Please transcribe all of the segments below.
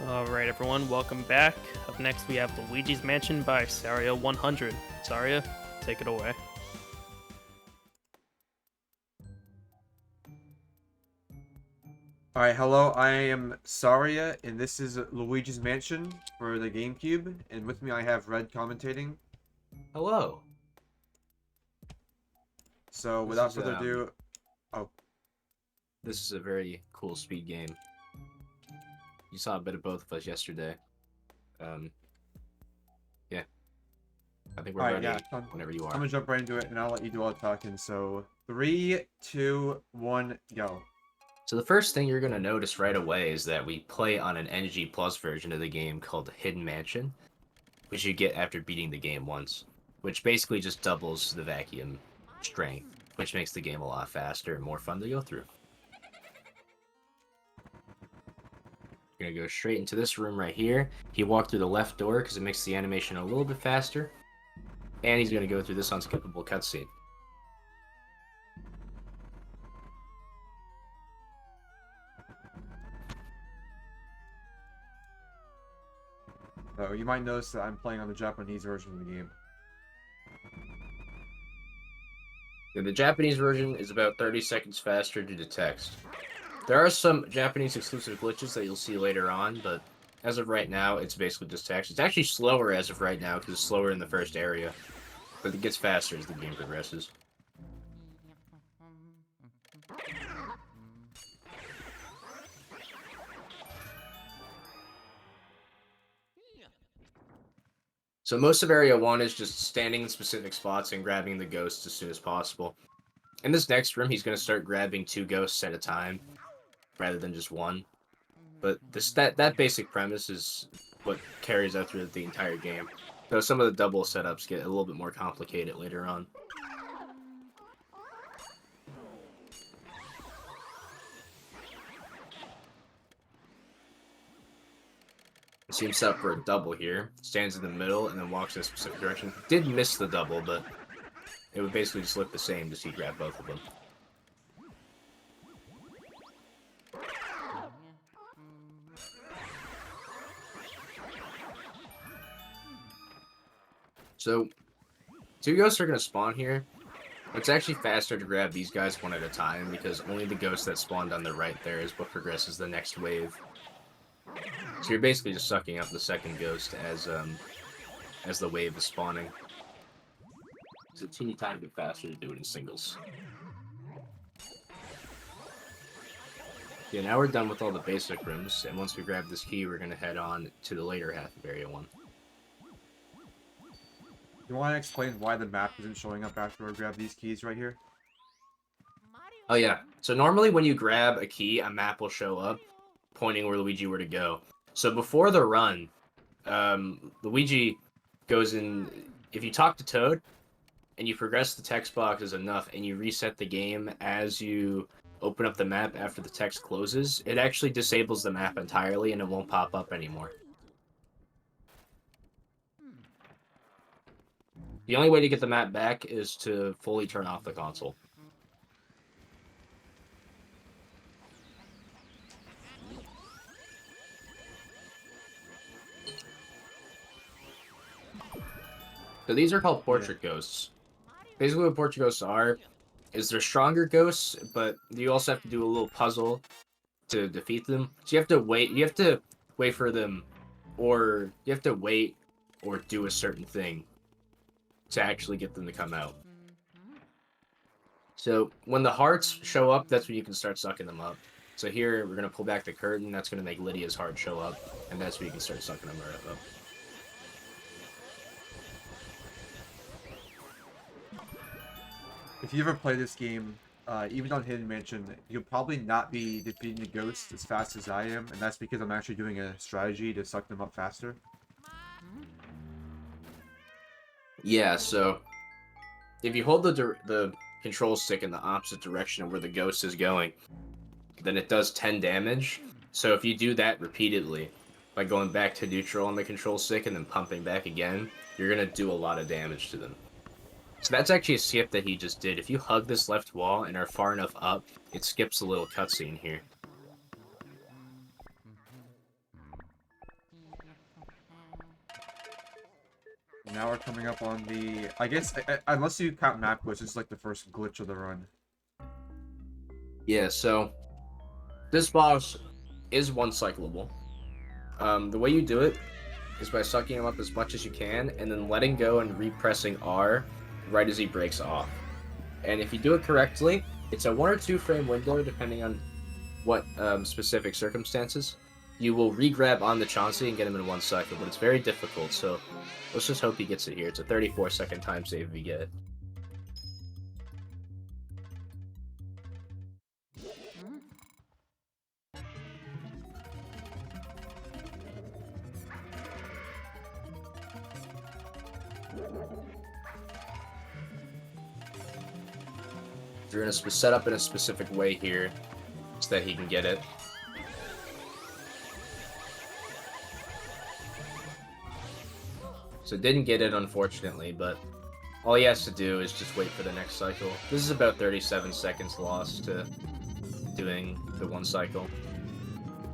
Alright everyone, welcome back. Up next we have Luigi's Mansion by Saria100. Saria, take it away. Alright, hello, I am Saria, and this is Luigi's Mansion for the GameCube, and with me I have Red commentating. Hello. So, This without is, further ado, oh, This is a very cool speed game. You saw a bit of both of us yesterday. Yeah. I think we're alright, ready yeah, whenever you I'm are. gonna jump right into it, and I'll let you do all the talking. So, 3, 2, 1, go. So the first thing you're going to notice right away is that we play on an NG Plus version of the game called Hidden Mansion, which you get after beating the game once, which basically just doubles the vacuum strength, which makes the game a lot faster and more fun to go through. You're going to go straight into this room right here. He walked through the left door because it makes the animation a little bit faster. And he's going to go through this unskippable cutscene. So, you might notice that I'm playing on the Japanese version of the game. The Japanese version is about 30 seconds faster due to text. There are some Japanese exclusive glitches that you'll see later on, but as of right now, it's basically just text. It's actually slower as of right now because it's slower in the first area, but it gets faster as the game progresses. So most of Area 1 is just standing in specific spots and grabbing the ghosts as soon as possible. In this next room, he's going to start grabbing 2 ghosts at a time, rather than just one. But that basic premise is what carries out through the entire game. Though some of the double setups get a little bit more complicated later on. See him set up for a double here. Stands in the middle and then walks in a specific direction. Did miss the double, but it would basically just look the same to see grab both of them. So, 2 ghosts are going to spawn here. It's actually faster to grab these guys one at a time because only the ghost that spawned on the right there is what progresses the next wave. So you're basically just sucking up the second ghost as the wave is spawning. It's a teeny tiny bit faster to do it in singles. Yeah, now we're done with all the basic rooms, and once we grab this key, we're going to head on to the later half of Area 1. You want to explain why the map isn't showing up after I grab these keys right here? Oh yeah, so normally when you grab a key, a map will show up, pointing where Luigi were to go. So before the run, Luigi goes in. If you talk to Toad, and you progress the text boxes enough, and you reset the game as you open up the map after the text closes, it actually disables the map entirely, and it won't pop up anymore. The only way to get the map back is to fully turn off the console. So these are called portrait ghosts. Basically what portrait ghosts are is they're stronger ghosts, but you also have to do a little puzzle to defeat them. So you have to wait for them, or you have to wait or do a certain thing to actually get them to come out. So when the hearts show up, that's when you can start sucking them up. So here we're gonna pull back the curtain. That's gonna make Lydia's heart show up, and that's when you can start sucking them right up. If you ever play this game, even on Hidden Mansion, you'll probably not be defeating the ghosts as fast as I am, and that's because I'm actually doing a strategy to suck them up faster. Yeah, so if you hold the control stick in the opposite direction of where the ghost is going, then it does 10 damage. So if you do that repeatedly, by going back to neutral on the control stick and then pumping back again, you're going to do a lot of damage to them. So that's actually a skip that he just did. If you hug this left wall and are far enough up, it skips a little cutscene here. now we're coming up on the... I guess, unless you count map glitch, it's like the first glitch of the run. Yeah, so this boss is one cyclable. The way you do it is by sucking him up as much as you can, and then letting go and repressing R right as he breaks off. And if you do it correctly, it's a 1 or 2 frame window, depending on what specific circumstances. You will re-grab on the Chauncey and get him in 1 cycle, but it's very difficult, so let's just hope he gets it here. It's a 34-second time save if you get it. You're going to set up in a specific way here so that he can get it. So didn't get it, unfortunately, but all he has to do is just wait for the next cycle. This is about 37 seconds lost to doing the 1 cycle.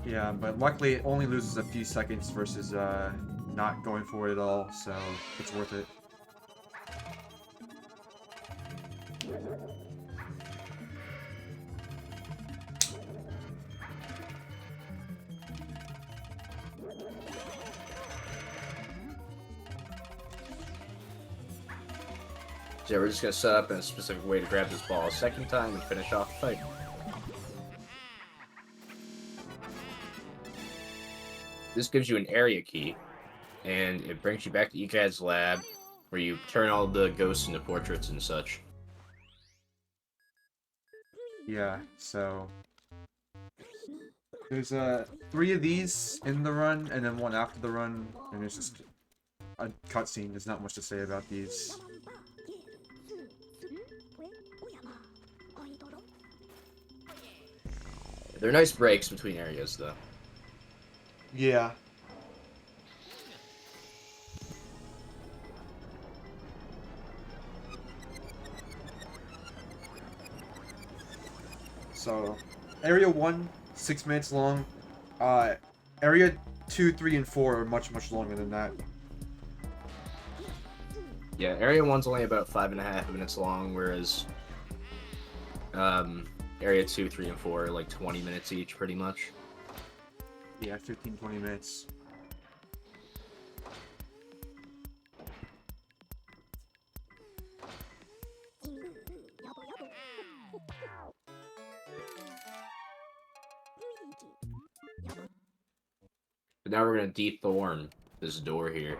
Yeah, but luckily it only loses a few seconds versus not going for it at all, so it's worth it. So yeah, we're just going to set up in a specific way to grab this ball a second time and finish off the fight. This gives you an area key, and it brings you back to Ekad's lab, where you turn all the ghosts into portraits and such. Yeah, so... There's 3 of these in the run, and then 1 after the run, and it's just a cutscene. There's not much to say about these. They're nice breaks between areas, though. Yeah. So, Area 1, 6 minutes long. Area 2, 3, and 4 are much, much longer than that. Yeah, Area 1's only about 5.5 minutes long, whereas Area 2, 3, and 4 are like 20 minutes each, pretty much. Yeah, 15, 20 minutes. But now we're going to de-thorn this door here.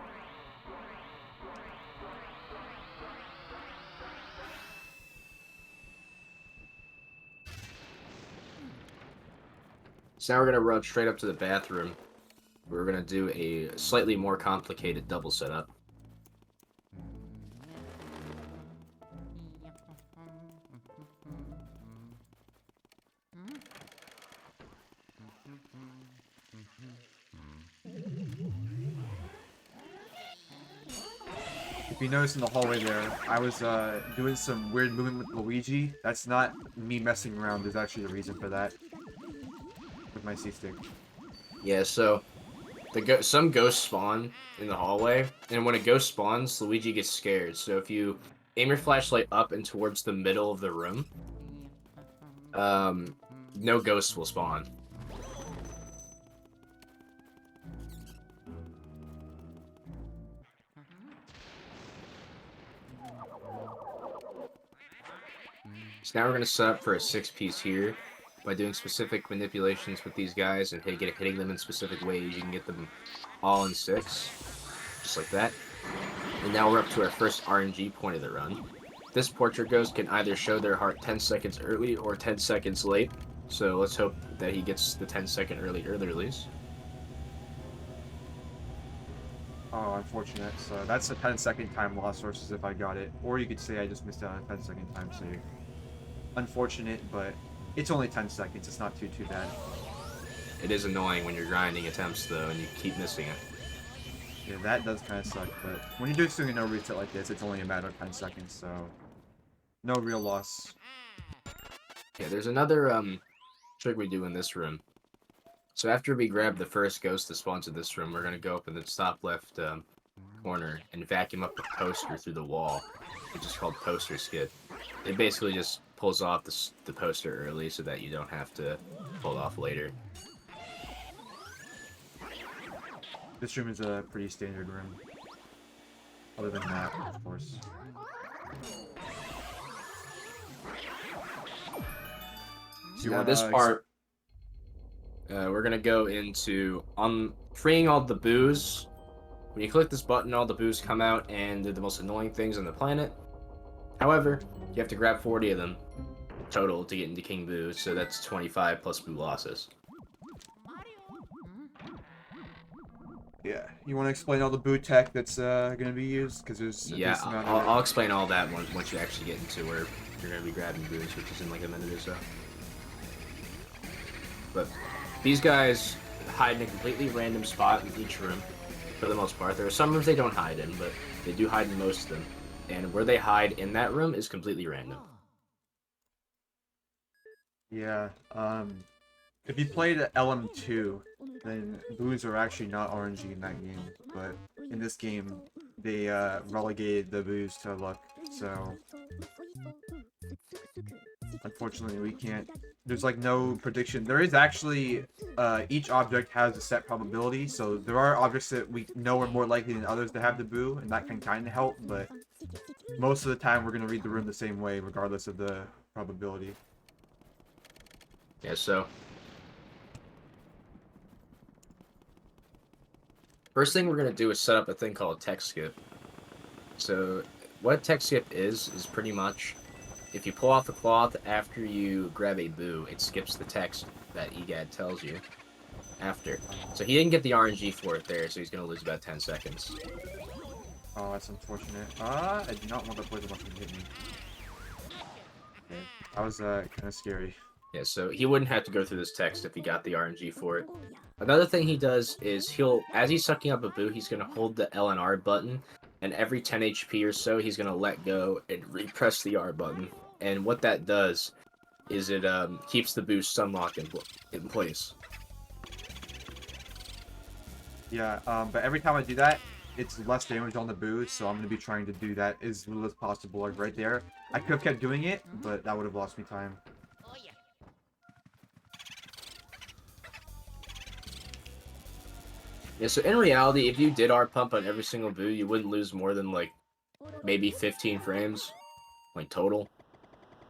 So now we're going to run straight up to the bathroom. We're going to do a slightly more complicated double setup. If you notice in the hallway there, I was doing some weird movement with Luigi. That's not me messing around. There's actually a reason for that. With my C-stick. Yeah, so some ghosts spawn in the hallway, and when a ghost spawns, Luigi gets scared. So if you aim your flashlight up and towards the middle of the room, no ghosts will spawn. So now we're going to set up for a 6-piece here. By doing specific manipulations with these guys and hitting them in specific ways, you can get them all in 6. Just like that. And now we're up to our first RNG point of the run. This portrait ghost can either show their heart 10 seconds early or 10 seconds late. So let's hope that he gets the 10-second early release. Oh, unfortunate. So that's a 10-second time loss versus if I got it. Or you could say I just missed out on a 10-second time save. Unfortunate, but it's only 10 seconds. It's not too bad. It is annoying when you're grinding attempts, though, and you keep missing it. Yeah, that does kind of suck, but when you're doing a no reset like this, it's only a matter of 10 seconds, so no real loss. Yeah, there's another trick we do in this room. So after we grab the first ghost that spawns in this room, we're going to go up in the top left corner and vacuum up the poster through the wall, which is called poster skip. It basically just pulls off the poster early so that you don't have to pull it off later. This room is a pretty standard room. Other than that, of course. So Now this part, we're gonna go into freeing all the boos. When you click this button, all the boos come out and they're the most annoying things on the planet. However, you have to grab 40 of them total to get into King Boo, so that's 25 plus boo losses. Yeah, you want to explain all the boo tech that's going to be used? Because there's a Yeah, decent amount of I'll explain all that once you actually get into where you're going to be grabbing boos, which is in like a minute or so. But these guys hide in a completely random spot in each room, for the most part. There are some rooms they don't hide in, but they do hide in most of them. And where they hide in that room is completely random. Yeah, if you played LM2, then boos are actually not RNG in that game, but in this game, they relegated the boos to luck, so unfortunately we can't, there's like no prediction. There is actually, each object has a set probability, so there are objects that we know are more likely than others to have the boo, and that can kind of help, but most of the time we're going to read the room the same way, regardless of the probability. Yeah, so first thing we're going to do is set up a thing called text skip. So what text skip is pretty much if you pull off the cloth after you grab a boo, it skips the text that EGAD tells you after. So he didn't get the RNG for it there, so he's going to lose about 10 seconds. Oh, that's unfortunate. I did not want the poison mushroom to hit me. Okay. That was kind of scary. Yeah, so he wouldn't have to go through this text if he got the RNG for it. Another thing he does is as he's sucking up a boo, he's going to hold the L and R button, and every 10 HP or so, he's going to let go and repress the R button. And what that does is it keeps the boo stun locked in place. Yeah, but every time I do that, it's less damage on the boo, so I'm going to be trying to do that as little as possible, like right there. I could have kept doing it, but that would have lost me time. Yeah, so in reality, if you did R pump on every single boo, you wouldn't lose more than like maybe 15 frames, like total.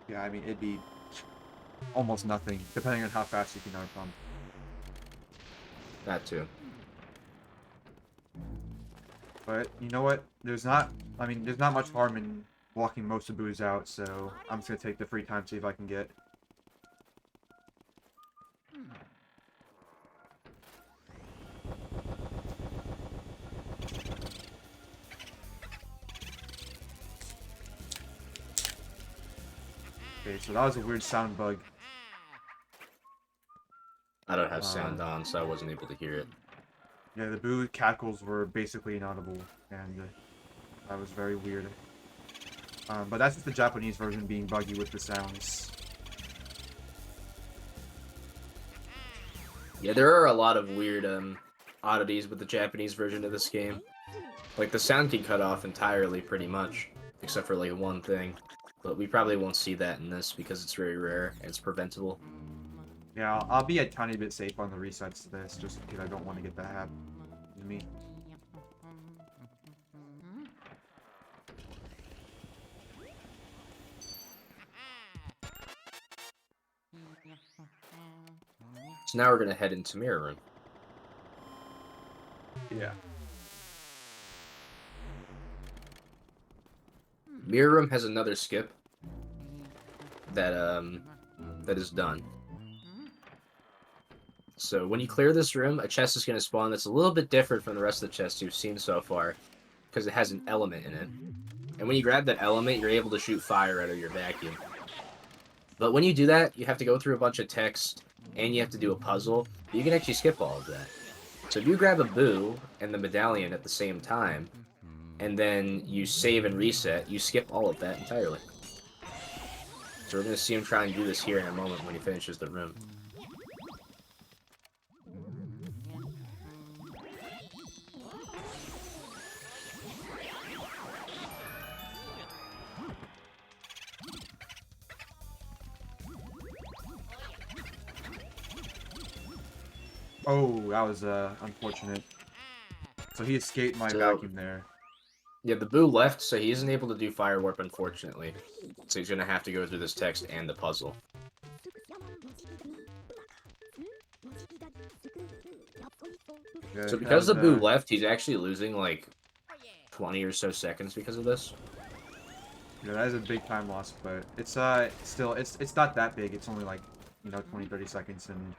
Yeah, I mean, it'd be almost nothing, depending on how fast you can R pump. That too. But you know what? There's not much harm in walking most of boos out, so I'm just gonna take the free time, see if I can get. Okay, so that was a weird sound bug. I don't have sound on, so I wasn't able to hear it. Yeah, the boo cackles were basically inaudible, and that was very weird. But that's just the Japanese version being buggy with the sounds. Yeah, there are a lot of weird oddities with the Japanese version of this game. Like, the sound can cut off entirely, pretty much, except for, like, one thing. But we probably won't see that in this because it's very rare and it's preventable. Yeah, I'll be a tiny bit safe on the resets to this, just because I don't want to get that happen to me. So now we're going to head into Mirror Room. Yeah. Mirror Room has another skip that is done. So when you clear this room, a chest is going to spawn that's a little bit different from the rest of the chests you've seen so far, because it has an element in it. And when you grab that element, you're able to shoot fire out of your vacuum. But when you do that, you have to go through a bunch of text, and you have to do a puzzle. You can actually skip all of that. So if you grab a boo and the medallion at the same time, and then you save and reset, you skip all of that entirely. So we're going to see him try and do this here in a moment when he finishes the room. Oh, that was unfortunate. So he escaped my So vacuum there. yeah, the boo left, so he isn't able to do fire warp, unfortunately. So he's gonna have to go through this text and the puzzle. Yeah, So that because was the boo left, he's actually losing like 20 or so seconds because of this. yeah, that is a big time loss, but it's still it's not that big. It's only like, you know, 20-30 seconds, and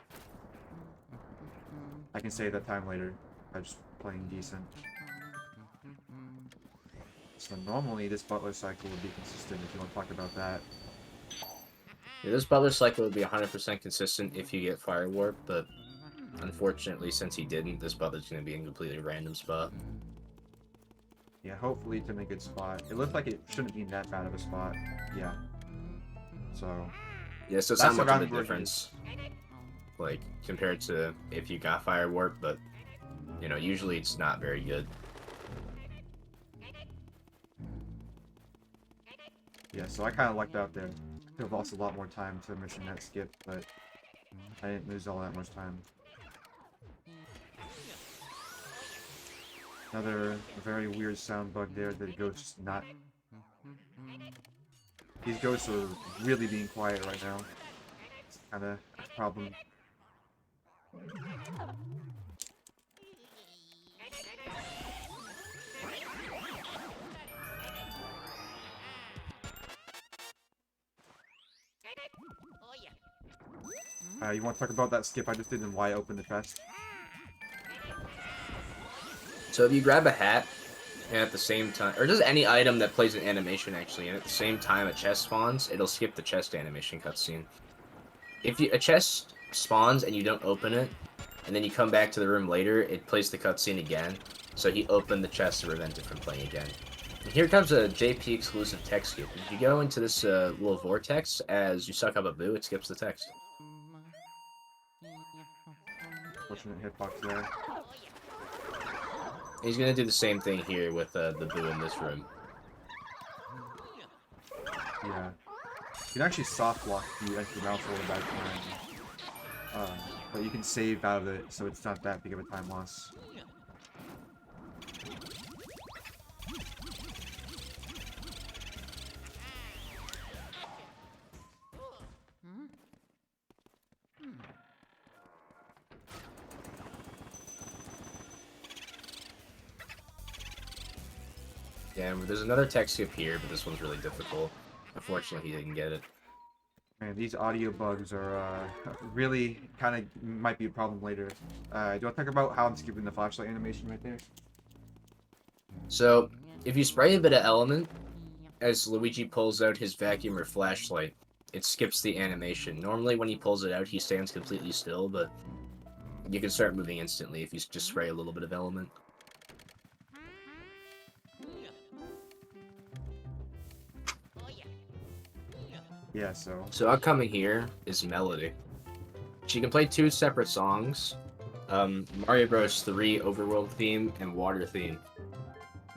I can save that time later by just playing decent. So normally this butler cycle would be consistent if you want to talk about that. Yeah, this butler cycle would be 100% consistent if you get fire warp, but unfortunately, since he didn't, this butler's gonna be in a completely random spot. Yeah, hopefully it's in a good spot. It looked like it shouldn't be in that bad of a spot. Yeah. So Yeah, so it's that's not much of a around where he difference, like, compared to if you got fire warp, but, you know, usually it's not very good. Yeah, so I kind of lucked out there. Could have lost a lot more time to mission that skip, but I didn't lose all that much time. Another very weird sound bug there. The ghosts not. These ghosts are really being quiet right now. It's kind of a problem. You want to talk about that skip I just did and why I opened the chest? So if you grab a hat, and at the same time, or just any item that plays an animation actually, and at the same time a chest spawns, it'll skip the chest animation cutscene. If a chest spawns and you don't open it, and then you come back to the room later, it plays the cutscene again. So he opened the chest to prevent it from playing again. And here comes a JP exclusive text skip. If you go into this little vortex as you suck up a boo, it skips the text. Fortunate hitbox there. He's gonna do the same thing here with the boo in this room. Yeah. You can actually soft lock if you enter the mouse over back time. But you can save out of it, so it's not that big of a time loss. Yeah, and there's another text skip here, but this one's really difficult. Unfortunately, he didn't get it. Man, these audio bugs are really kind of might be a problem later. Do you want to talk about how I'm skipping the flashlight animation right there? So, if you spray a bit of element, as Luigi pulls out his vacuum or flashlight, it skips the animation. Normally, when he pulls it out, he stands completely still, but you can start moving instantly if you just spray a little bit of element. Yeah, so upcoming here is Melody. She can play 2 separate songs, Mario Bros. 3 Overworld theme and Water theme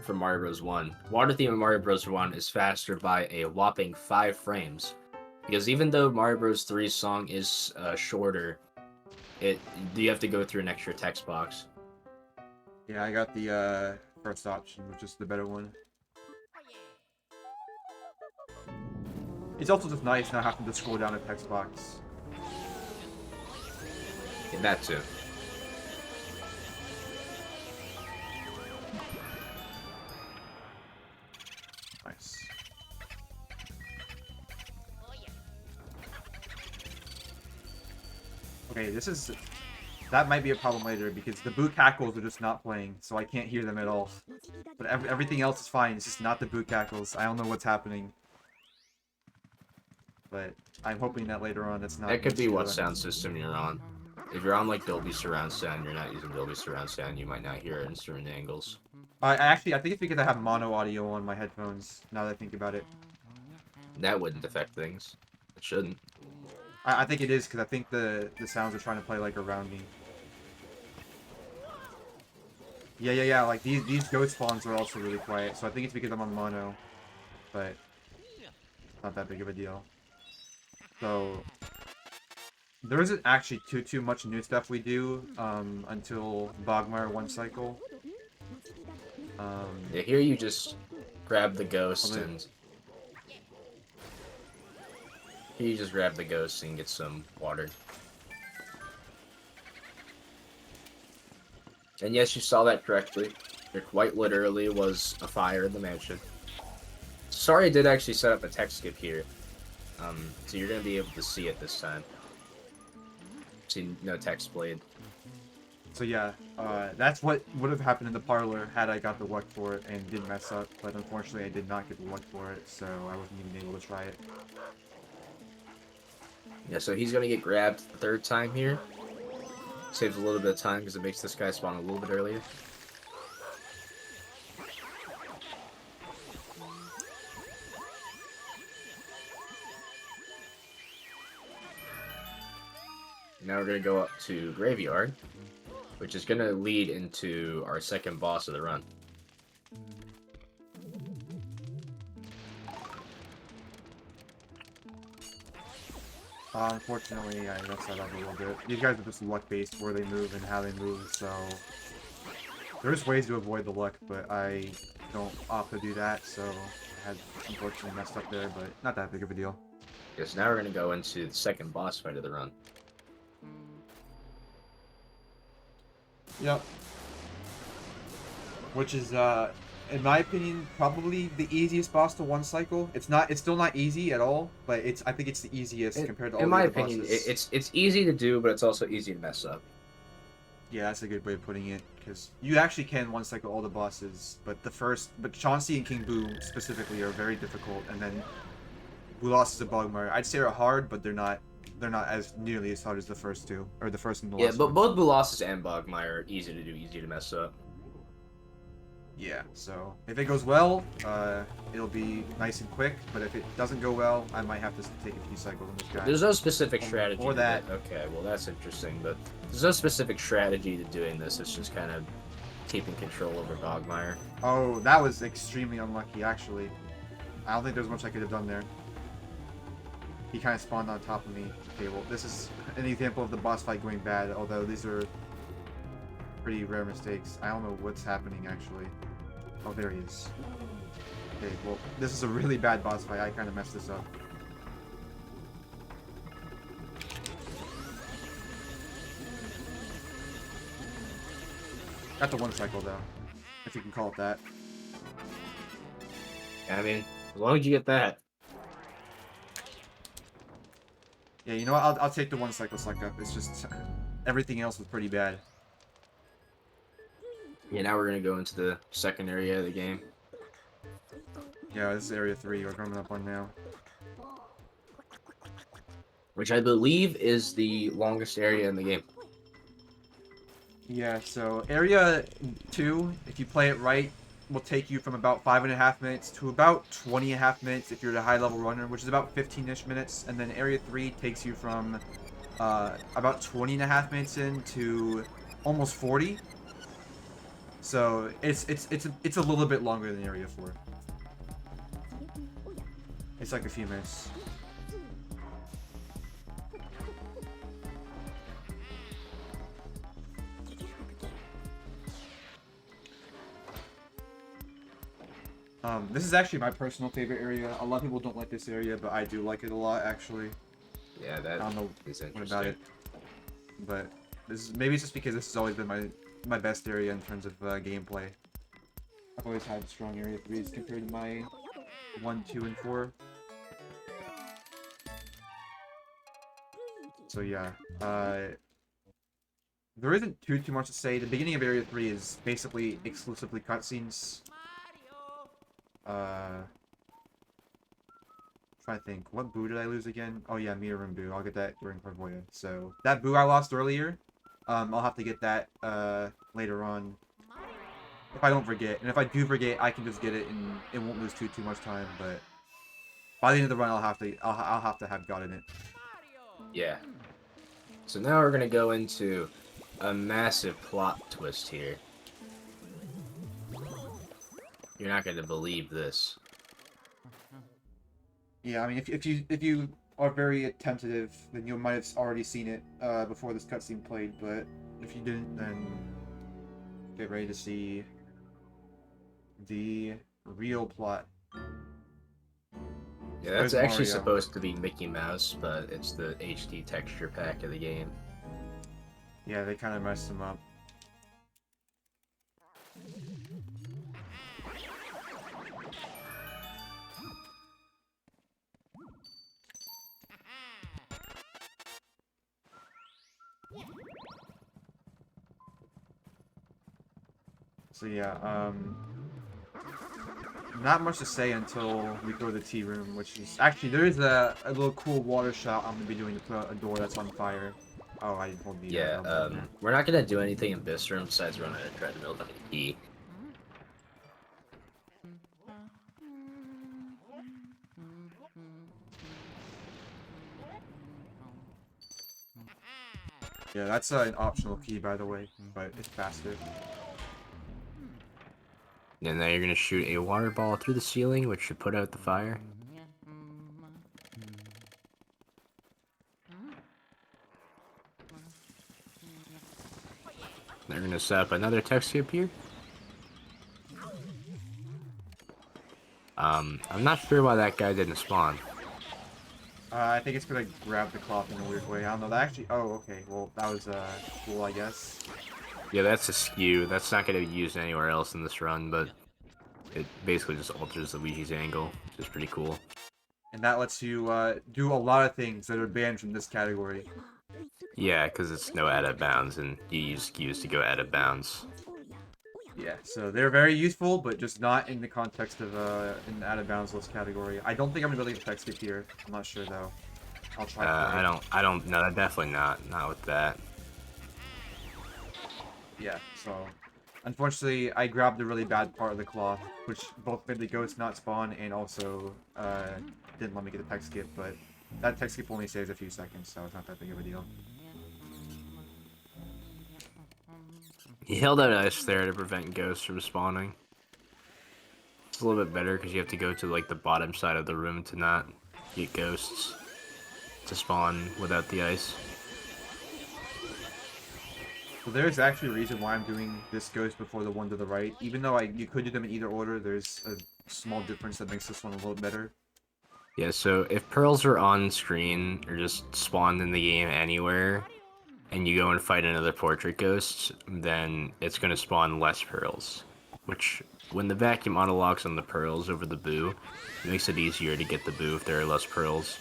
from Mario Bros. 1. Water theme in Mario Bros. 1 is faster by a whopping 5 frames, because even though Mario Bros. 3's song is shorter, you have to go through an extra text box. yeah, I got the first option, which is the better one. It's also just nice not having to scroll down a text box. Yeah, that too. Nice. Okay, that might be a problem later because the boot cackles are just not playing, so I can't hear them at all. But everything else is fine. It's just not the boot cackles. I don't know what's happening. But I'm hoping that later on it's not. That could be what sound system you're on. If you're on like Dolby Surround Sound, you're not using Dolby Surround Sound, you might not hear it in certain angles. I think it's because I have mono audio on my headphones. Now that I think about it, That wouldn't affect things. It shouldn't. I think it is because I think the sounds are trying to play like around me. Yeah. Like these ghost spawns are also really quiet, so I think it's because I'm on mono, but not that big of a deal. So There isn't actually too much new stuff we do until Bogmire 1 cycle. Yeah, here you just grab the ghost Although- and here you just grab the ghost and get some water. And yes, you saw that correctly. There quite literally was a fire in the mansion. Sorry, I did actually set up a text skip here. So you're gonna be able to see it this time. See, no text played. So yeah, that's what would have happened in the parlor had I got the luck for it and didn't mess up. But unfortunately, I did not get the luck for it, so I wasn't even able to try it. Yeah, so he's gonna get grabbed the third time here. Saves a little bit of time because it makes this guy spawn a little bit earlier. Now we're gonna go up to Graveyard, which is gonna lead into our second boss of the run. Unfortunately, I messed that up a little bit. These guys are just luck-based where they move and how they move, so... There's ways to avoid the luck, but I don't opt to do that, so I had unfortunately messed up there, but not that big of a deal. Yes, now we're gonna go into the second boss fight of the run. Yep. Which is, in my opinion, probably the easiest boss to one cycle. It's still not easy at all, but I think it's the easiest compared to all In the my other opinion, bosses. it's easy to do, but it's also easy to mess up. Yeah, that's a good way of putting it, because you actually can one cycle all the bosses, but Chauncey and King Boo specifically are very difficult, and then Boolos and Bogmire, I'd say are hard, but they're not as nearly as hard as the first two, or the first and the Yeah, last but one. both Boolosses and Bogmire are easy to do, easy to mess up. Yeah, so if it goes well, it'll be nice and quick, but if it doesn't go well, I might have to take a few cycles on this guy. There's no specific strategy. Or that. Okay, well that's interesting, but there's no specific strategy to doing this. It's just kind of keeping control over Bogmire. Oh, that was extremely unlucky, actually. I don't think there's much I could have done there. He kind of spawned on top of me. Okay, well, this is an example of the boss fight going bad, although these are pretty rare mistakes. I don't know what's happening, actually. Oh, there he is. Okay, well, this is a really bad boss fight. I kind of messed this up. Got the one cycle, though. If you can call it that. I mean, as long as you get that. Yeah, you know what? I'll take the one cycle select up. It's just... everything else was pretty bad. Yeah, now we're gonna go into the second area of the game. Yeah, this is Area 3 we're coming up on now. Which I believe is the longest area in the game. Yeah, so Area 2, if you play it right, will take you from about 5.5 minutes to about 20.5 minutes if you're a high-level runner, which is about 15-ish minutes. And then Area 3 takes you from about 20.5 minutes in to almost 40. So it's a little bit longer than Area 4. It's like a few minutes. This is actually my personal favorite area. A lot of people don't like this area, but I do like it a lot, actually. Yeah, that I don't know is what interesting. about it, but maybe it's just because this has always been my best area in terms of gameplay. I've always had strong Area 3s compared to my 1, 2, and 4. So yeah, there isn't too much to say. The beginning of Area 3 is basically exclusively cutscenes. Trying to think, what boo did I lose again? Oh yeah, Meter Room boo. I'll get that during Clairvoyant. So that boo I lost earlier, I'll have to get that later on if I don't forget. And if I do forget, I can just get it and it won't lose too much time. But by the end of the run, I'll have to have gotten it. Yeah. So now we're gonna go into a massive plot twist here. You're not gonna believe this. Yeah, I mean, if you are very attentive, then you might have already seen it before this cutscene played. But if you didn't, then get ready to see the real plot. Yeah, that's Where's actually Mario? supposed to be Mickey Mouse, but it's the HD texture pack of the game. Yeah, they kind of messed him up. So yeah, not much to say until we go to the tea room, which is actually there is a little cool water shot I'm gonna be doing to put out a door that's on fire. Oh, I didn't hold the Yeah, L button there. we're not gonna do anything in this room besides run a treadmill to the key. Yeah, that's an optional key, by the way, but it's faster. And now you're gonna shoot a water ball through the ceiling, which should put out the fire. They're gonna set up another text cube here. I'm not sure why that guy didn't spawn. I think it's gonna grab the cloth in a weird way. I don't know. That actually. Oh, okay. Well, that was cool, I guess. Yeah, that's a skew. That's not gonna be used anywhere else in this run, but it basically just alters Luigi's angle, which is pretty cool. And that lets you do a lot of things that are banned from this category. Yeah, because it's no out of bounds, and you use skews to go out of bounds. Yeah, so they're very useful, but just not in the context of an out of bounds list category. I don't think I'm gonna be able to text skip here. I'm not sure though. I'll try. I don't. No, definitely not with that. Yeah. So, unfortunately, I grabbed the really bad part of the cloth, which both made the ghost not spawn and also didn't let me get the text skip. But that text skip only saves a few seconds, so it's not that big of a deal. He held out ice there to prevent ghosts from spawning. It's a little bit better because you have to go to like the bottom side of the room to not get ghosts to spawn without the ice. So there's actually a reason why I'm doing this ghost before the one to the right. Even though you could do them in either order, there's a small difference that makes this one a little better. Yeah, so if pearls are on screen or just spawned in the game anywhere, and you go and fight another portrait ghost, then it's going to spawn less pearls. Which, when the vacuum auto-locks on the pearls over the boo, it makes it easier to get the boo if there are less pearls.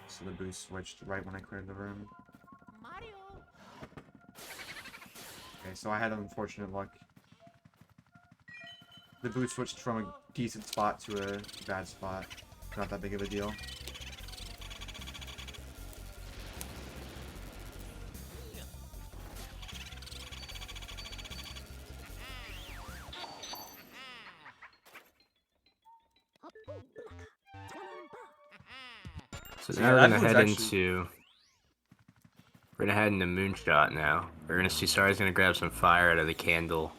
So the boo switched right when I cleared the room. Okay, so I had unfortunate luck. The boo switched from a decent spot to a bad spot. Not that big of a deal. So So now yeah, we're that gonna one's head actually- into... We're gonna head into Moonshot now. We're gonna see Sari's gonna grab some fire out of the candle.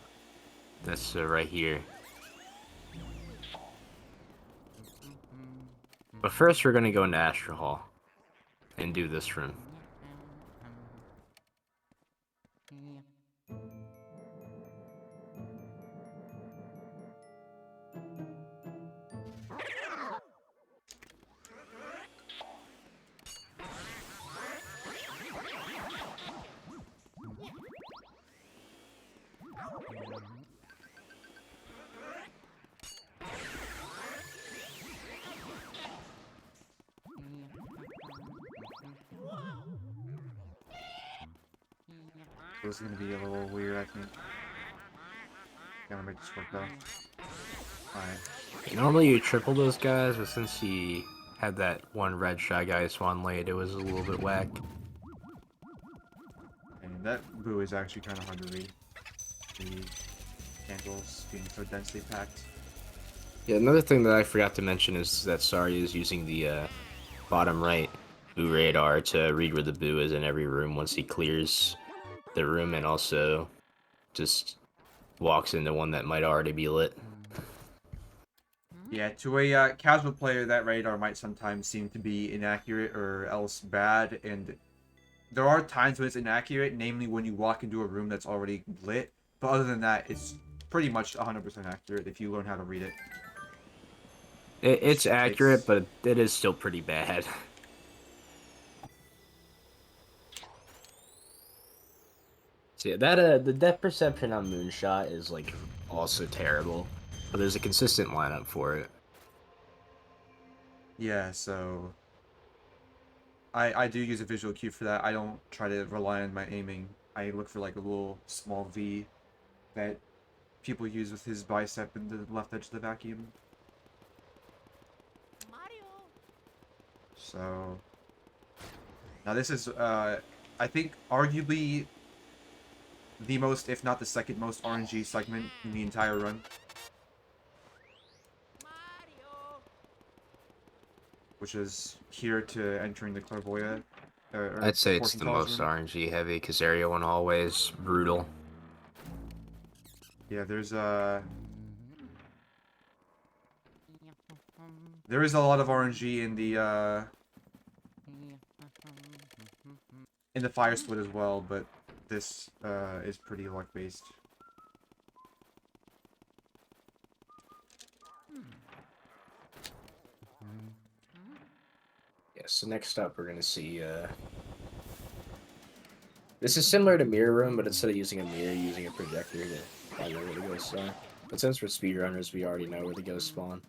That's right here. But first we're gonna go into Astro Hall and do this room. This is gonna be a little weird, I think. Gotta make this work though. Alright. Normally you triple those guys, but since he had that one red Shy Guy spawn late, it was a little bit whack. And that boo is actually kind of hard to read. The candles being so densely packed. Yeah, another thing that I forgot to mention is that Sari is using the bottom right boo radar to read where the boo is in every room once he clears the room, and also just walks into one that might already be lit. Yeah, to a casual player, that radar might sometimes seem to be inaccurate or else bad, and there are times when it's inaccurate, namely when you walk into a room that's already lit. But other than that, it's pretty much 100% accurate if you learn how to read it. It's Which accurate, takes... but it is still pretty bad. So yeah, that the depth perception on Moonshot is like also terrible, but there's a consistent lineup for it. Yeah, so I do use a visual cue for that. I don't try to rely on my aiming. I look for like a little small V that people use with his bicep in the left edge of the vacuum. So now this is I think arguably the most, if not the second most RNG segment in the entire run. Which is here to entering the Clairvoyant. Or I'd say it's Fortune the Teller's most room. RNG heavy because Area 1 hallway is brutal. Yeah, there is a lot of RNG in the fire split as well, but this is pretty luck based. Yeah, so next up we're gonna see this is similar to Mirror Room, but instead of using a mirror, using a projector to find out where the ghosts are. But since we're speedrunners, we already know where the ghosts spawn.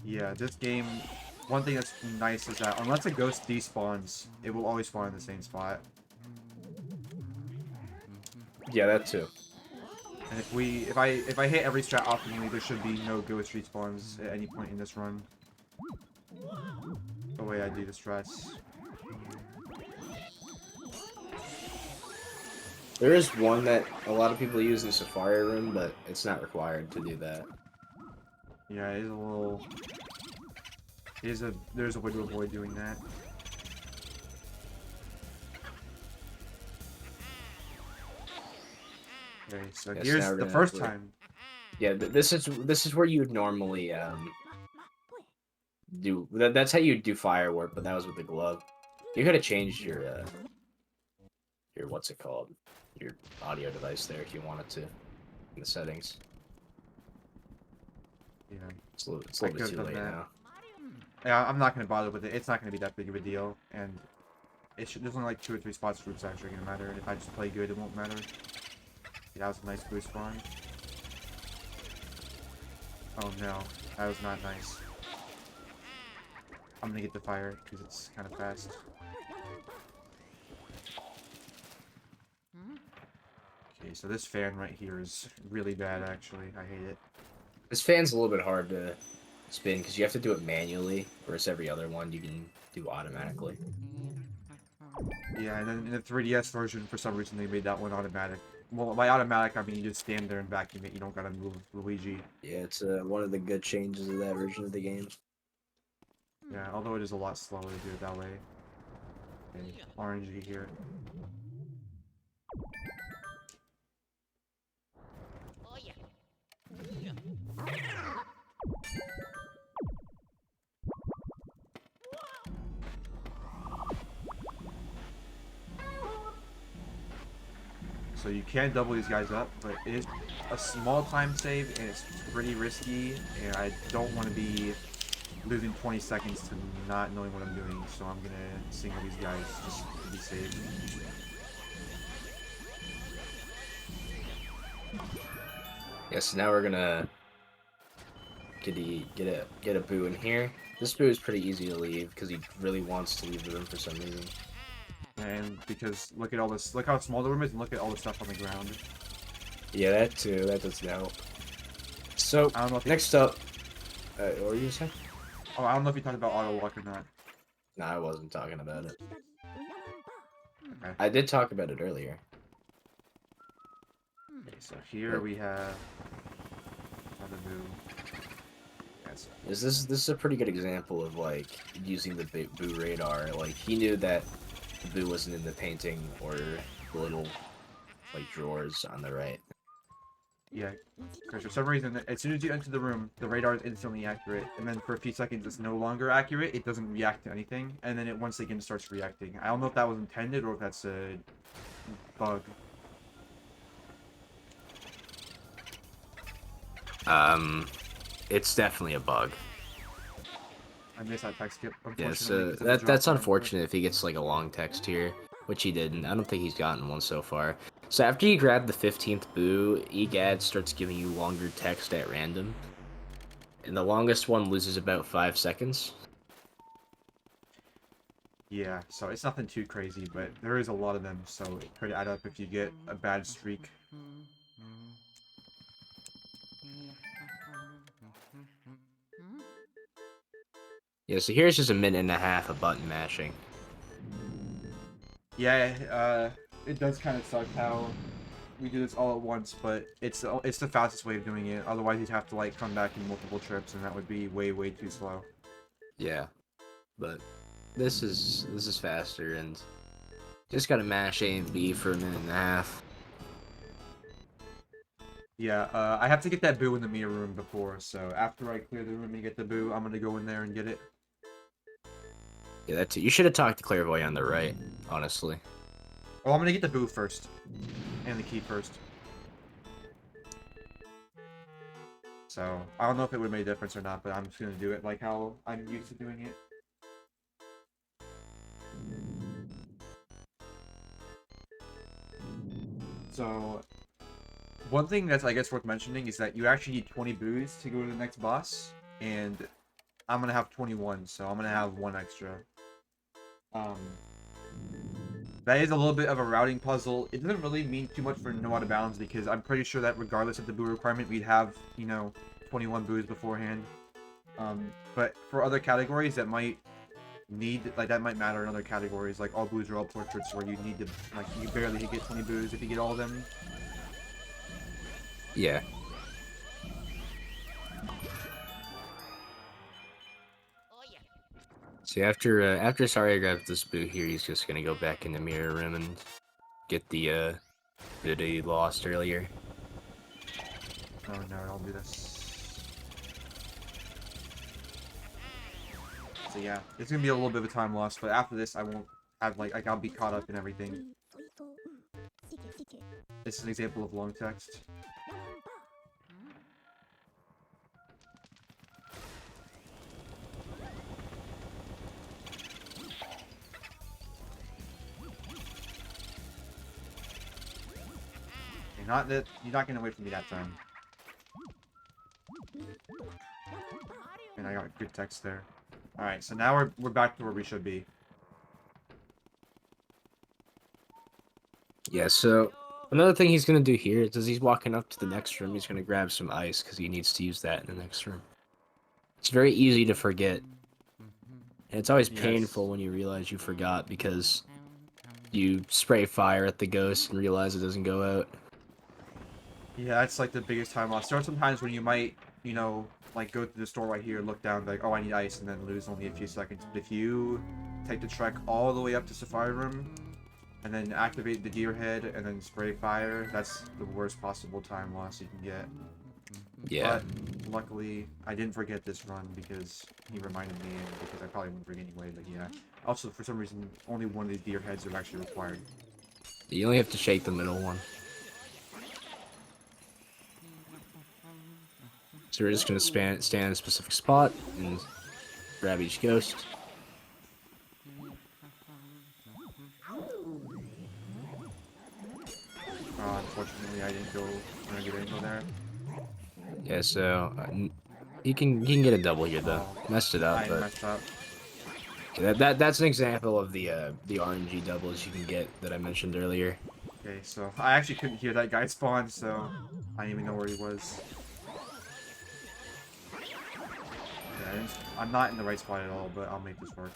Yeah, this game, one thing that's nice is that unless a ghost despawns, it will always spawn in the same spot. Yeah, that too. And if I hit every strat optimally, there should be no ghost respawns at any point in this run. The way I do the strats. There is one that a lot of people use in Safari Room, but it's not required to do that. Yeah, it is a little... There's a way to avoid doing that. Okay, so Yes, here's now we're the gonna first have to- time. Yeah, this is where you would normally do that's how you do firework, but that was with the glove. You could have changed your what's it called? Your audio device there if you wanted to in the settings. Yeah, It's a I little bit could've too done late that. now. Yeah, I'm not gonna bother with it. It's not gonna be that big of a deal, and there's only like 2 or 3 spots where it's actually gonna matter. And if I just play good, it won't matter. Yeah, that was a nice boost spawn. Oh no, that was not nice. I'm gonna get the fire because it's kind of fast. Okay, so this fan right here is really bad, actually. I hate it. This fan's a little bit hard to spin because you have to do it manually, whereas every other one you can do automatically. Yeah, and then in the 3DS version, for some reason, they made that one automatic. Well, by automatic, I mean you just stand there and vacuum it. You don't gotta move Luigi. Yeah, it's one of the good changes of that version of the game. Yeah, although it is a lot slower to do it that way. Okay, RNG here. So you can double these guys up, but it is a small time save, and it's pretty risky, and I don't want to be losing 20 seconds to not knowing what I'm doing, so I'm gonna single these guys just to be safe. Yeah, so now we're gonna get a boo in here. This boo is pretty easy to leave because he really wants to leave the room for some reason. And because look at all this, look how small the room is, and look at all the stuff on the ground. Yeah, that too. That doesn't help. So I don't know if next up, what were you saying? Oh, I don't know if you talked about auto lock or not. No, I wasn't talking about it. Okay. I did talk about it earlier. Okay, so here we have another move. Yes. This is a pretty good example of like using the boo radar. Like he knew that the boo wasn't in the painting or the little like drawers on the right. Yeah, because for some reason, as soon as you enter the room, the radar is instantly accurate, and then for a few seconds it's no longer accurate, it doesn't react to anything, and then it once again starts reacting. I don't know if that was intended or if that's a bug. It's definitely a bug. I missed that text skip, Yeah, unfortunately. so 'cause of the drop that's time, but- unfortunate if he gets like a long text here, which he didn't. I don't think he's gotten one so far. So after you grab the 15th boo, EGAD starts giving you longer text at random. And the longest one loses about 5 seconds. Yeah, so it's nothing too crazy, but there is a lot of them, so it could add up if you get a bad streak. Yeah, so here's just a minute and a half of button mashing. Yeah, it does kind of suck how we do this all at once, but it's the fastest way of doing it. Otherwise, you'd have to like come back in multiple trips, and that would be way too slow. Yeah, but this is faster, and just gotta mash A and B for a minute and a half. Yeah, I have to get that boo in the mirror room before, so after I clear the room and get the boo, I'm gonna go in there and get it. Yeah, that's it. You should have talked to Clairvoyant on the right, honestly. Oh, I'm gonna get the boo first, and the key first. So I don't know if it would make a difference or not, but I'm just gonna do it like how I'm used to doing it. So, one thing that's, I guess, worth mentioning is that you actually need 20 boos to go to the next boss, and I'm gonna have 21, so I'm gonna have one extra. That is a little bit of a routing puzzle. It doesn't really mean too much for no out of bounds, because I'm pretty sure that regardless of the boo requirement, we'd have, 21 boos beforehand. But for other categories that might that might matter in other categories, like all boos are all portraits, where you need to, like, you barely get 20 boos if you get all of them. Yeah. See, after Saria grabs this boo here, he's just gonna go back in the mirror room and get the that he lost earlier. Oh no, I'll do this. So yeah, it's gonna be a little bit of a time loss, but after this, I won't have like I'll be caught up in everything. This is an example of long text. You're not gonna wait for me that time. And I got good text there. Alright, so now we're back to where we should be. Yeah, so another thing he's gonna do here is as he's walking up to the next room, he's gonna grab some ice because he needs to use that in the next room. It's very easy to forget. And it's always painful when you realize you forgot because you spray fire at the ghost and realize it doesn't go out. Yeah, that's like the biggest time loss. There are some times when you might, like go to the store right here, look down, like, oh, I need ice, and then lose only a few seconds. But if you take the trek all the way up to Safari Room, and then activate the deer head, and then spray fire, that's the worst possible time loss you can get. Yeah. But luckily, I didn't forget this run because he reminded me, and because I probably wouldn't forget anyway, but yeah. Also, for some reason, only one of these deer heads are actually required. You only have to shake the middle one. So we're just gonna stand in a specific spot and grab each ghost. Unfortunately, I didn't go on a good angle there. Yeah, so you can get a double here though. Messed it up, I but messed up. yeah, that's an example of the RNG doubles you can get that I mentioned earlier. Okay, so I actually couldn't hear that guy spawn, so I didn't even know where he was. Yeah, I'm not in the right spot at all, but I'll make this work.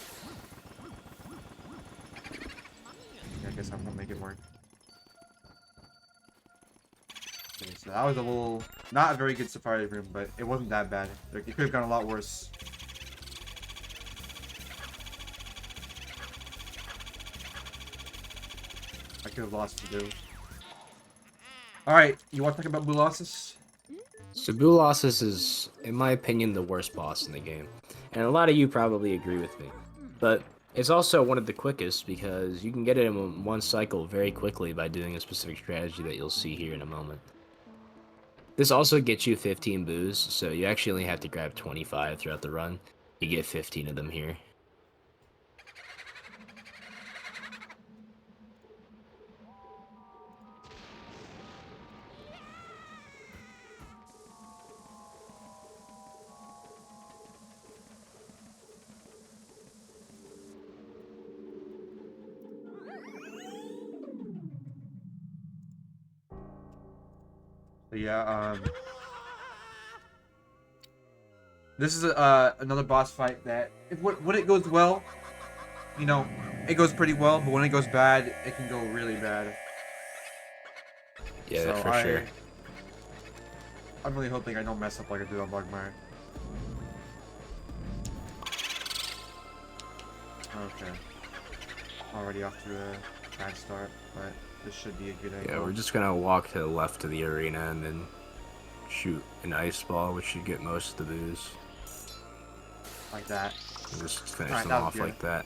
Yeah, I guess I'm gonna make it work. Okay, so that was a little, not a very good Safari room, but it wasn't that bad. It could have gone a lot worse. I could have lost to do. Alright, you want to talk about Bulosis? So Bulosis is, in my opinion, the worst boss in the game. And a lot of you probably agree with me. But it's also one of the quickest because you can get it in one cycle very quickly by doing a specific strategy that you'll see here in a moment. This also gets you 15 boos, so you actually only have to grab 25 throughout the run. You get 15 of them here. But yeah, this is another boss fight that, when it goes well, you know, it goes pretty well, but when it goes bad, it can go really bad. Yeah, So for sure. I'm really hoping I don't mess up like I did on Bugmire. Okay. Already off to a bad start, but this should be a good angle. Yeah, we're just gonna walk to the left of the arena and then shoot an ice ball, which should get most of the boos. Like that. And just finish Alright, them that was off good. like that.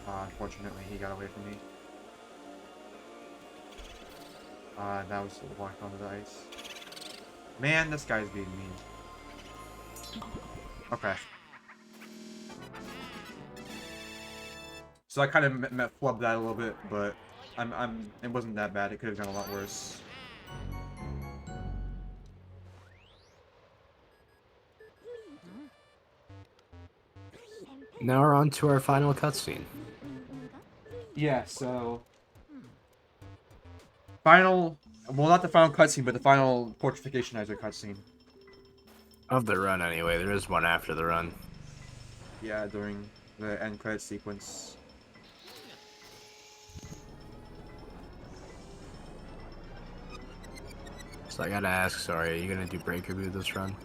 Unfortunately, he got away from me. That was walked onto the ice. Man, this guy's being mean. Okay. So I kind of flubbed that a little bit, but it wasn't that bad. It could have gone a lot worse. Now we're on to our final cutscene. Yeah, so final, well, not the final cutscene, but the final Portrificationizer cutscene. Of the run, anyway. There is one after the run. Yeah, during the end credit sequence. So I gotta ask, sorry, are you gonna do Breaker Boot this run?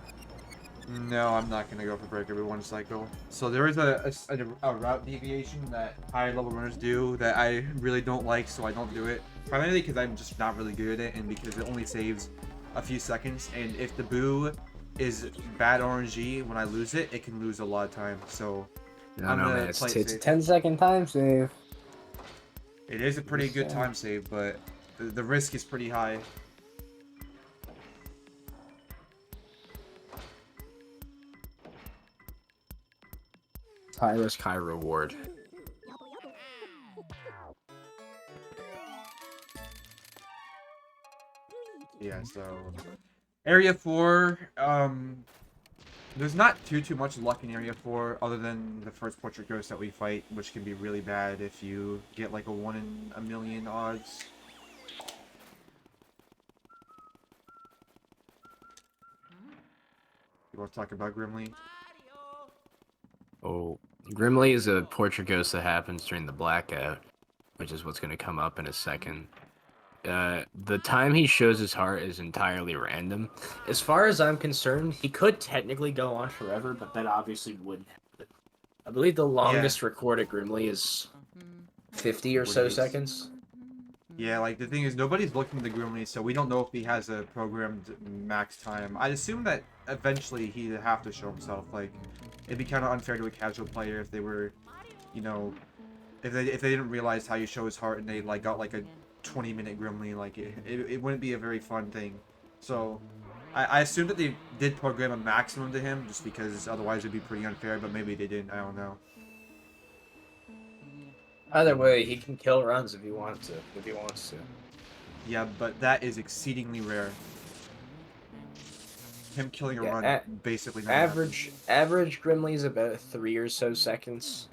No, I'm not gonna go for break every one cycle. So there is a route deviation that higher level runners do that I really don't like, so I don't do it. Primarily because I'm just not really good at it, and because it only saves a few seconds. And if the boo is bad RNG, when I lose it, it can lose a lot of time. So No, I'm no, gonna man, it's play it a safe. 10-second time save. It is a pretty Just good saying. time save, but the risk is pretty high. High risk, high reward. Yeah, so Area 4, there's not too much luck in Area 4 other than the first portrait ghost that we fight, which can be really bad if you get like a 1 in a million odds. You want to talk about Grimly? Oh, Grimly is a portrait ghost that happens during the blackout, which is what's going to come up in a second. The time he shows his heart is entirely random. As far as I'm concerned, he could technically go on forever, but that obviously wouldn't happen. I believe the longest recorded Grimly is 50 or so 48. seconds. Yeah, like the thing is, nobody's looking at the Grimly, so we don't know if he has a programmed max time. I'd assume that eventually he'd have to show himself. Like, it'd be kind of unfair to a casual player if they were, you know, if they didn't realize how you show his heart and they like got like a 20-minute Grimly. Like it wouldn't be a very fun thing. So I assume that they did program a maximum to him, just because otherwise it'd be pretty unfair. But maybe they didn't. I don't know. Either way, he can kill runs if he wants to. Yeah, but that is exceedingly rare. Him killing a Yeah, run basically never happens. Average Grimly is about 3 or so seconds.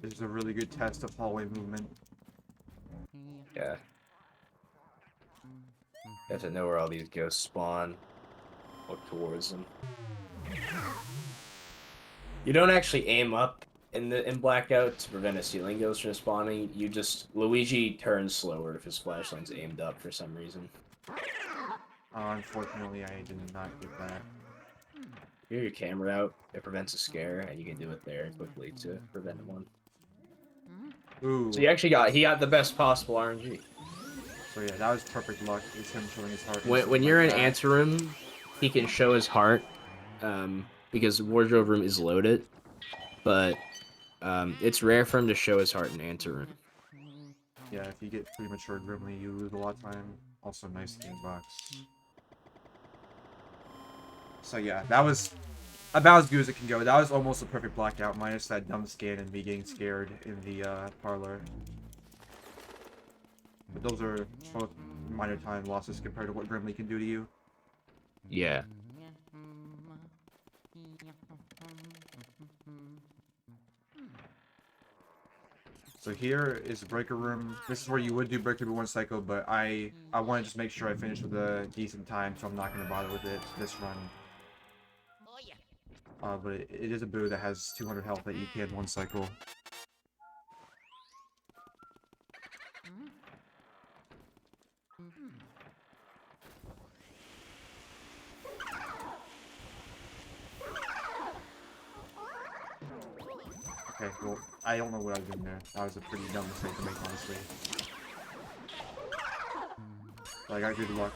This is a really good test of hallway movement. Yeah. You have to know where all these ghosts spawn. Look towards them. You don't actually aim up in Blackout to prevent a ceiling ghost from spawning. You just Luigi turns slower if his flashlight's aimed up for some reason. Unfortunately, I did not get that. Get your camera out. It prevents a scare, and you can do it there quickly to prevent one. Ooh. So he got the best possible RNG. So yeah, that was perfect luck. It's him showing his heart. When you're in Anteroom, he can show his heart, because Wardrobe Room is loaded, but it's rare for him to show his heart in Anteroom. Yeah, if you get premature Grimly, you lose a lot of time. Also, nice game box. So yeah, that was about as good as it can go. That was almost a perfect blackout, minus that dumb scan and me getting scared in the parlor. But those are both minor time losses compared to what Grimly can do to you. Yeah. So here is the breaker room. This is where you would do breaker room 1 cycle, but I want to just make sure I finish with a decent time, so I'm not going to bother with it this run. But it is a boo that has 200 health that you can 1 cycle. Okay, well, I don't know what I was doing there. That was a pretty dumb mistake to make, honestly. But I got good luck.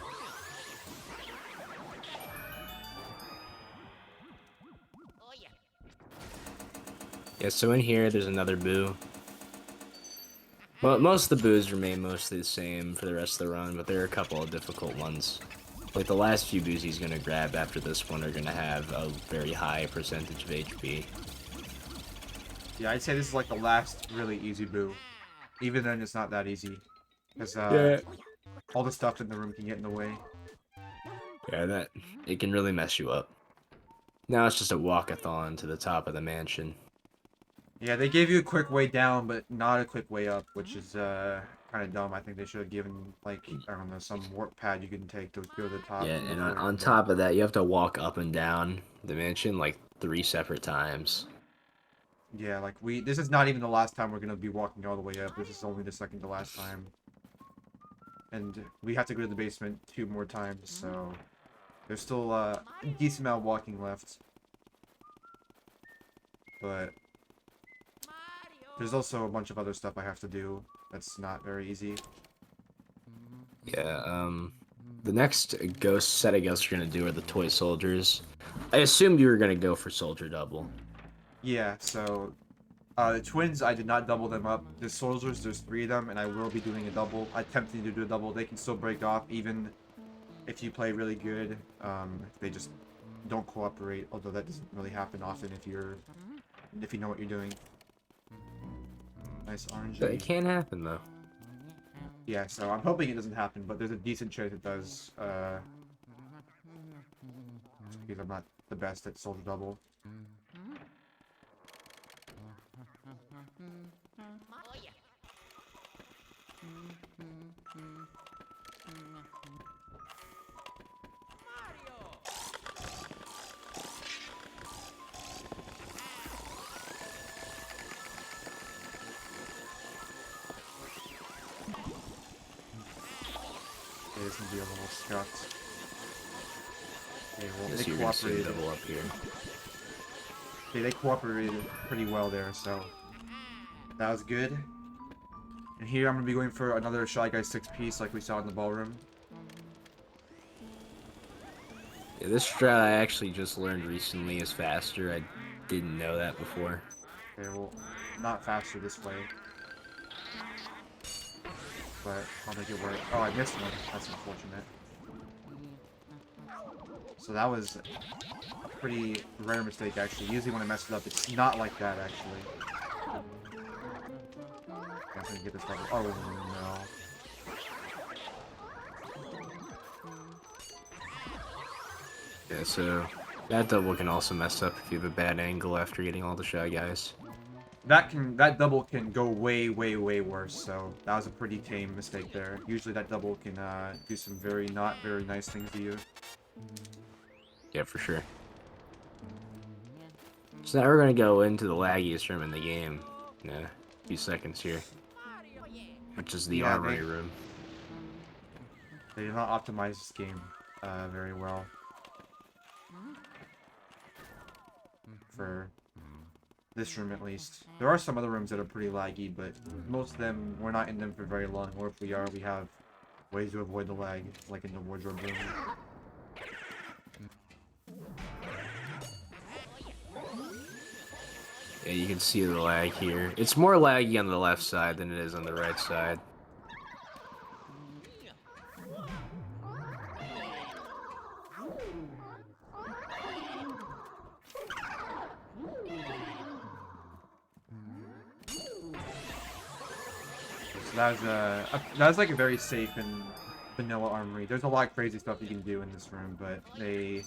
Yeah, so in here, there's another boo. Well, most of the boos remain mostly the same for the rest of the run, but there are a couple of difficult ones. Like, the last few boos he's gonna grab after this one are gonna have a very high percentage of HP. Yeah, I'd say this is like the last really easy boo. Even then, it's not that easy. Because all the stuff in the room can get in the way. Yeah, it can really mess you up. Now it's just a walkathon to the top of the mansion. Yeah, they gave you a quick way down, but not a quick way up, which is kind of dumb. I think they should have given, like, I don't know, some warp pad you can take to go to the top. Yeah, and on top of that, you have to walk up and down the mansion like 3 separate times. Yeah, like, this is not even the last time we're going to be walking all the way up. This is only the second to last time. And we have to go to the basement 2 more times, so there's still a decent amount of walking left. But there's also a bunch of other stuff I have to do that's not very easy. Yeah, the next set of ghosts we're gonna do are the toy soldiers. I assumed you were gonna go for soldier double. Yeah, so the twins, I did not double them up. The soldiers, there's 3 of them, and I will be doing a double. Attempting to do a double. They can still break off, even if you play really good. They just don't cooperate, although that doesn't really happen often if you know what you're doing. Nice RNG. But it can happen, though. Yeah, so I'm hoping it doesn't happen, but there's a decent chance it does. Because I'm not the best at soldier double. Okay, this can be a little scuffed. Okay, well, Yes, they you're gonna see cooperated. double up here. Okay, they cooperated pretty well there, so that was good. And here I'm gonna be going for another Shy Guy 6-piece like we saw in the ballroom. Yeah, this strat I actually just learned recently is faster. I didn't know that before. Okay, well, not faster this way. But I'll make it work. Oh, I missed one. That's unfortunate. So that was a pretty rare mistake, actually. Usually when I mess it up, it's not like that, actually. I'm gonna get this level. Oh, no. Yeah, so that double can also mess up if you have a bad angle after getting all the Shy Guys. That double can go way, way, way worse, so that was a pretty tame mistake there. Usually that double can do some not very nice things to you. Yeah, for sure. So now we're gonna go into the laggiest room in the game in a few seconds here, which is the armory room. They did not optimize this game. very well. For this room, at least. There are some other rooms that are pretty laggy, but most of them, we're not in them for very long, or if we are, we have ways to avoid the lag, like in the wardrobe room. Yeah, you can see the lag here. It's more laggy on the left side than it is on the right side. So that's like a very safe and vanilla armory. There's a lot of crazy stuff you can do in this room, but they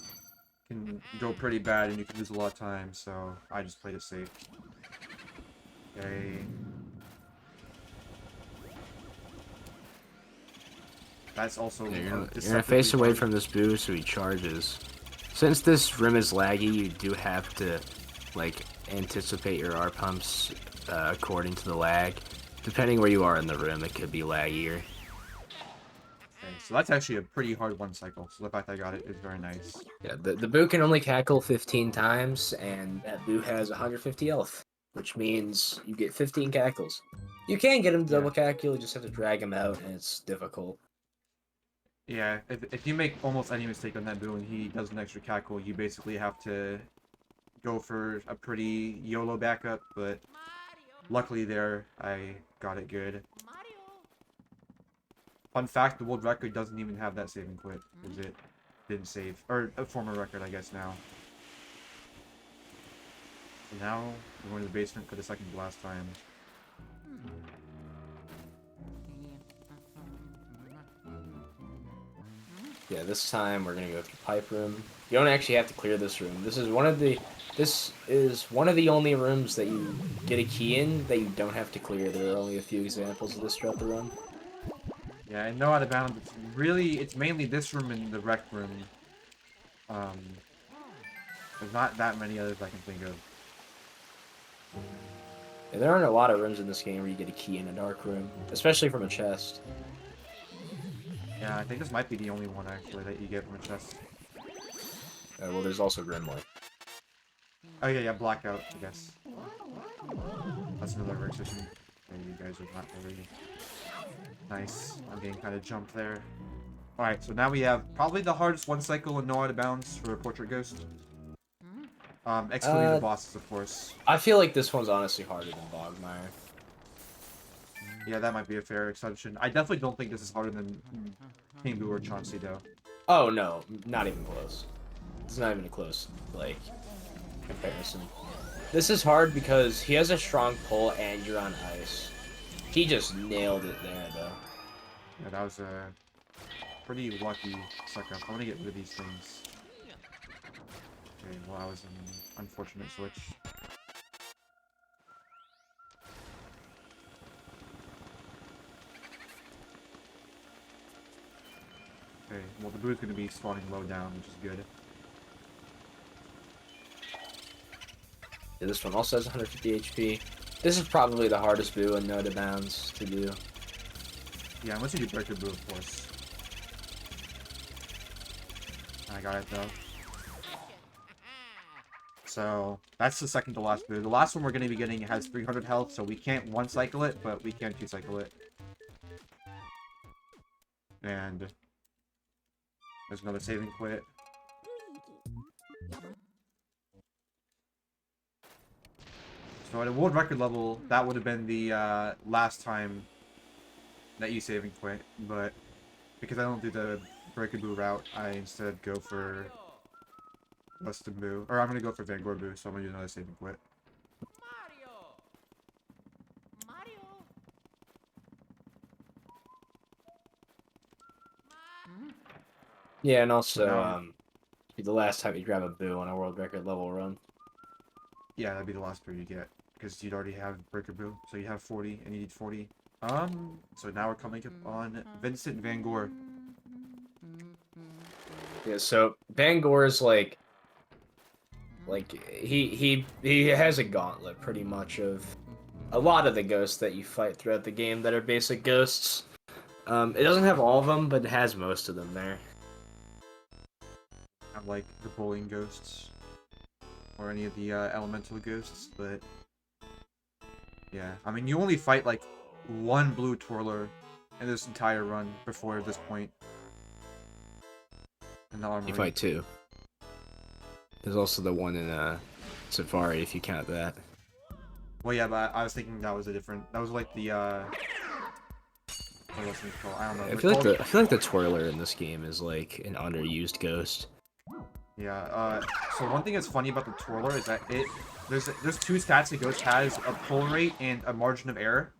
can go pretty bad and you can lose a lot of time, so I just played it safe. Okay. That's also You're gonna face away from this boo so he charges. Since this room is laggy, you do have to like anticipate your R pumps according to the lag. Depending where you are in the room, it could be laggier. Okay, so that's actually a pretty hard one cycle, so the fact I got it is very nice. Yeah, the boo can only cackle 15 times, and that boo has 150 health, which means you get 15 cackles. You can get him to double cackle, you just have to drag him out, and it's difficult. Yeah, if you make almost any mistake on that boo and he does an extra cackle, you basically have to go for a pretty YOLO backup, but luckily there, I got it good. Fun fact, the world record doesn't even have that save and quit, because it didn't save. Or a former record, I guess, now. So now, we're going to the basement for the second to last time. Yeah, this time we're gonna go through pipe room. You don't actually have to clear this room. This is one of the only rooms that you get a key in that you don't have to clear. There are only a few examples of this throughout the run. Yeah, and no out of bounds, it's mainly this room and the rec room. There's not that many others I can think of. Yeah, there aren't a lot of rooms in this game where you get a key in a dark room, especially from a chest. Yeah, I think this might be the only one, actually, that you get from a chest. Well, there's also Grimly. Oh, yeah, Blackout, I guess. That's another rare session. Okay, you guys are not really... Nice. I'm getting kind of jumped there. Alright, so now we have probably the hardest one cycle and no out of bounds for a Portrait Ghost. Excluding the bosses, of course. I feel like this one's honestly harder than Bogmire. Yeah, that might be a fair exception. I definitely don't think this is harder than King Boo or Chauncey, though. Oh, no. Not even close. It's not even a close, like, comparison. This is hard because he has a strong pull and you're on ice. He just nailed it there, though. Yeah, that was a pretty lucky suck-up. I want to get rid of these things. Okay, well, that was an unfortunate switch. Okay, well, the boo's going to be spawning low down, which is good. Yeah, this one also has 150 HP. This is probably the hardest boo and no out of bounds to do. Yeah, unless you do Breaker Boo, of course. I got it, though. So, that's the second to last boo. The last one we're going to be getting has 300 health, so we can't one-cycle it, but we can two-cycle it. And... there's another saving quit. So at a world record level, that would have been the last time that you save and quit, but because I don't do the Breaker Boo route, I instead go for Rusted Boo. Or I'm going to go for Vanguard Boo, so I'm going to do another save and quit. Yeah, and also, the last time you grab a boo on a world record level run. Yeah, that'd be the last boo you get, because you'd already have Breaker Boo, so you have 40, and you need 40. So now we're coming up on Vincent Van Gore. Yeah, so Van Gore is like he has a gauntlet pretty much of a lot of the ghosts that you fight throughout the game that are basic ghosts. It doesn't have all of them, but it has most of them there. like the bowling ghosts or any of the elemental ghosts, but yeah, I mean, you only fight like one blue twirler in this entire run before this point. In the armory. You fight 2. There's also the one in Safari, if you count that. Well, yeah, but I was thinking that was a different. That was like the what else is it called? I don't know. I feel like the twirler in this game is like an underused ghost. Yeah. So one thing that's funny about the twirler is that there's 2 stats the ghost has: a pull rate and a margin of error.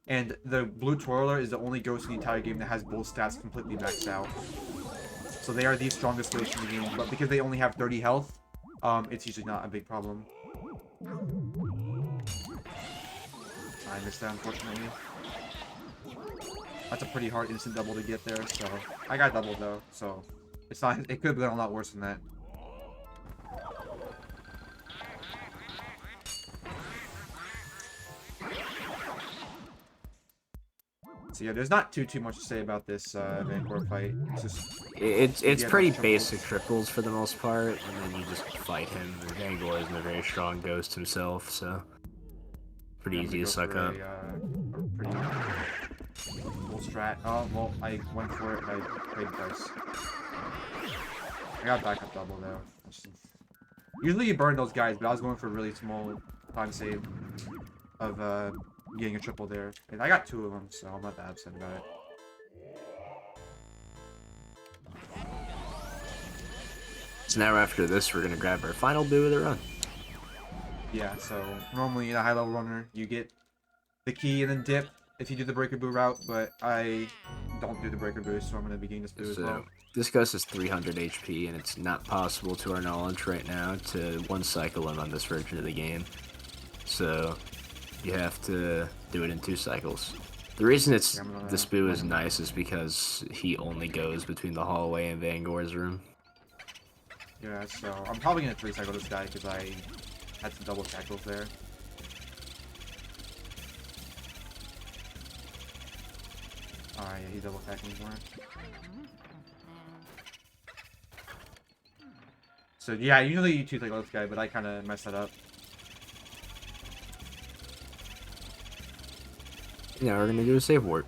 And the blue twirler is the only ghost in the entire game that has both stats completely maxed out. So they are the strongest ghosts in the game, but because they only have 30 health, it's usually not a big problem. I missed that, unfortunately. That's a pretty hard instant double to get there, so I got doubled though, so it's not. It could have been a lot worse than that. So yeah, there's not too much to say about this Vanguard fight. It's pretty basic triples for the most part, and then you just fight him. Vanguard isn't a very strong ghost himself, so pretty easy to suck up. Pretty cool strat. Oh well, I went for it. I paid twice. I got backup double though. Usually you burn those guys, but I was going for a really small time save of getting a triple there. And I got 2 of them, so I'm not that upset about it. So now after this, we're gonna grab our final boo of the run. Yeah, so normally in a high level runner, you get the key and then dip if you do the breaker boo route, but I don't do the breaker boo, so I'm gonna be getting this boo as well. This ghost is 300 HP, and it's not possible to our knowledge right now to one cycle him on this version of the game. So you have to do it in 2 cycles. The reason this boo is nice is because he only goes between the hallway and Vanguard's room. Yeah, so I'm probably gonna 3 cycle this guy because I had some double tackles there. Alright, yeah, he double tackling more. So yeah, usually you 2 cycle this guy, but I kind of messed that up. Now we're gonna do a save ward.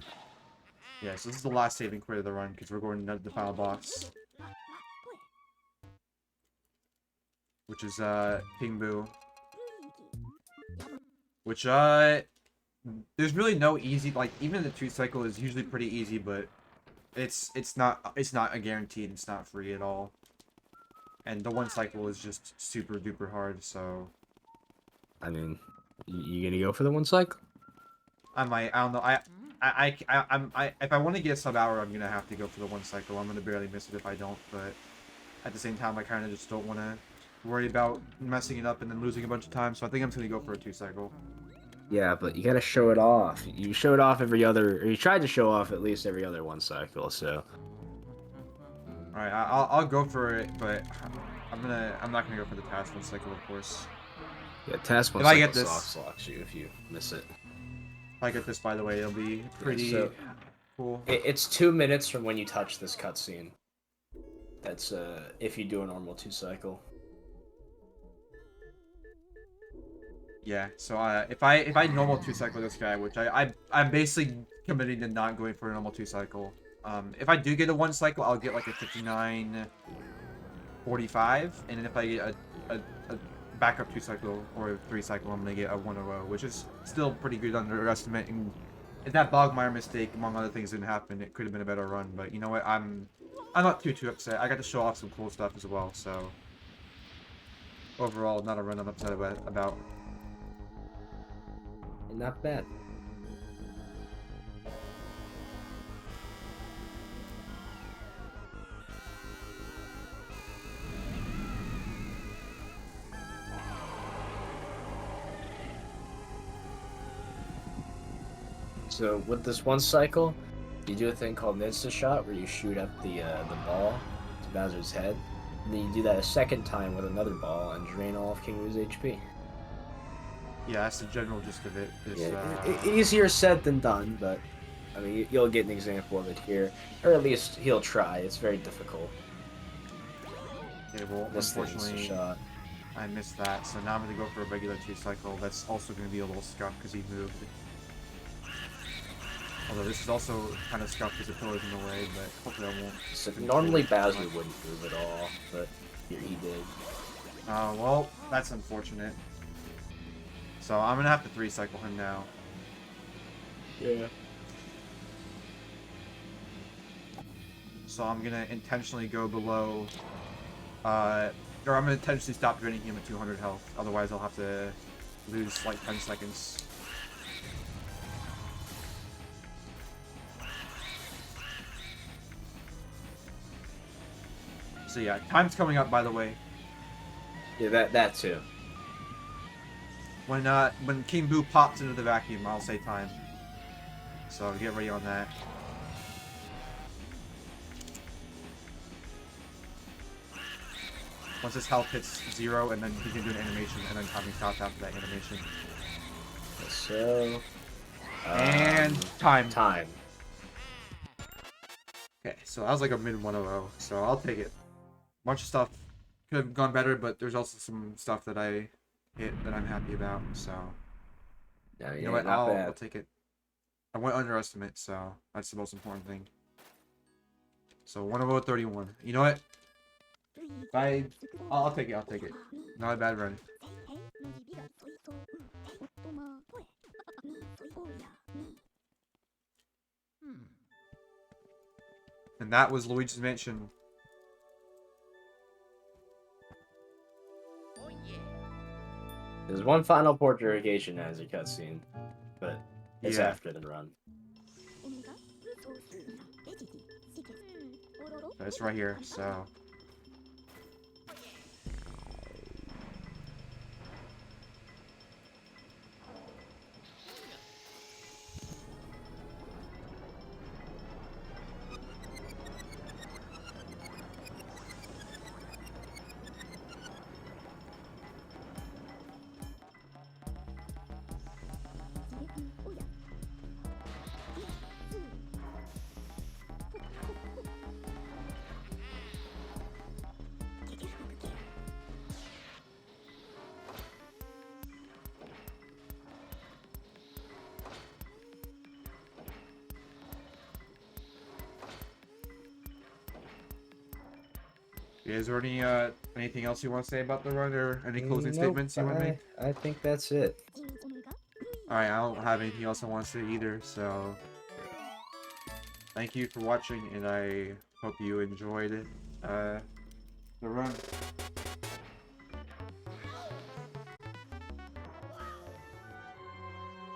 Yeah, so this is the last saving quit of the run because we're going to the final boss, which is King Boo. Which there's really no easy, like even the 2 cycle is usually pretty easy, but it's not a guaranteed. It's not free at all. And the 1 cycle is just super duper hard. So I mean, you gonna go for the 1 cycle? I might. I don't know. If I want to get a sub hour, I'm gonna have to go for the 1 cycle. I'm gonna barely miss it if I don't. But at the same time, I kind of just don't want to worry about messing it up and then losing a bunch of time. So I think I'm just gonna go for a 2 cycle. Yeah, but you gotta show it off. You showed off every other, or you tried to show off at least every other 1 cycle. So. All right, I'll go for it, but I'm not gonna go for the task 1 cycle, of course. Yeah, task 1 if cycle I get this, soft locks you if you miss it. If I get this, by the way, it'll be pretty cool. It's 2 minutes from when you touch this cutscene. That's if you do a normal 2 cycle. Yeah, so if I normal 2 cycle this guy, which I'm basically committing to not going for a normal 2 cycle. If I do get a 1 cycle, I'll get like a 59-45, and then if I get a backup 2 cycle or 3 cycle, I'm gonna get a 1-0, which is still pretty good underestimate. And if that Bogmire mistake, among other things, didn't happen, it could have been a better run. But you know what? I'm not too upset. I got to show off some cool stuff as well. So overall, not a run I'm upset about. Not bad. So with this 1 cycle, you do a thing called an insta shot where you shoot up the ball to Bowser's head, and then you do that a 2nd time with another ball and drain all of King Boo's HP. Yeah, that's the general gist of it. Easier said than done, but I mean you'll get an example of it here, or at least he'll try. It's very difficult. Okay, well, This thing's a unfortunately, shot. I missed that, so now I'm going to go for a regular 2-cycle. That's also going to be a little scuffed because he moved. Although this is also kind of scuffed because the pillar's in the way, but hopefully I won't. So control normally it too Bowser much. wouldn't move at all, but here he did. Well, that's unfortunate. So I'm going to have to 3-cycle him now. Yeah. So I'm going to intentionally go below... or I'm going to intentionally stop draining him at 200 health. Otherwise I'll have to lose like 10 seconds. So yeah, time's coming up, by the way. Yeah, that too. When King Boo pops into the vacuum, I'll say time. So get ready on that. Once his health hits 0, and then he can do an animation, and then timing stops after that animation. So... And time. Time. Okay, so that was like a mid 100, so I'll take it. Bunch of stuff could have gone better, but there's also some stuff that I hit that I'm happy about, so... No, You know what, not bad. I'll take it. I went underestimate, so that's the most important thing. So 100-31. You know what? I'll take it, I'll take it. Not a bad run. And that was Luigi's Mansion. There's one final port irrigation as a cutscene, but it's Yeah. after the run. It's right here, so... Yeah, is there anything else you want to say about the run, or any closing statements you want to make? I think that's it. Alright, I don't have anything else I want to say either, so... Thank you for watching, and I hope you enjoyed the run.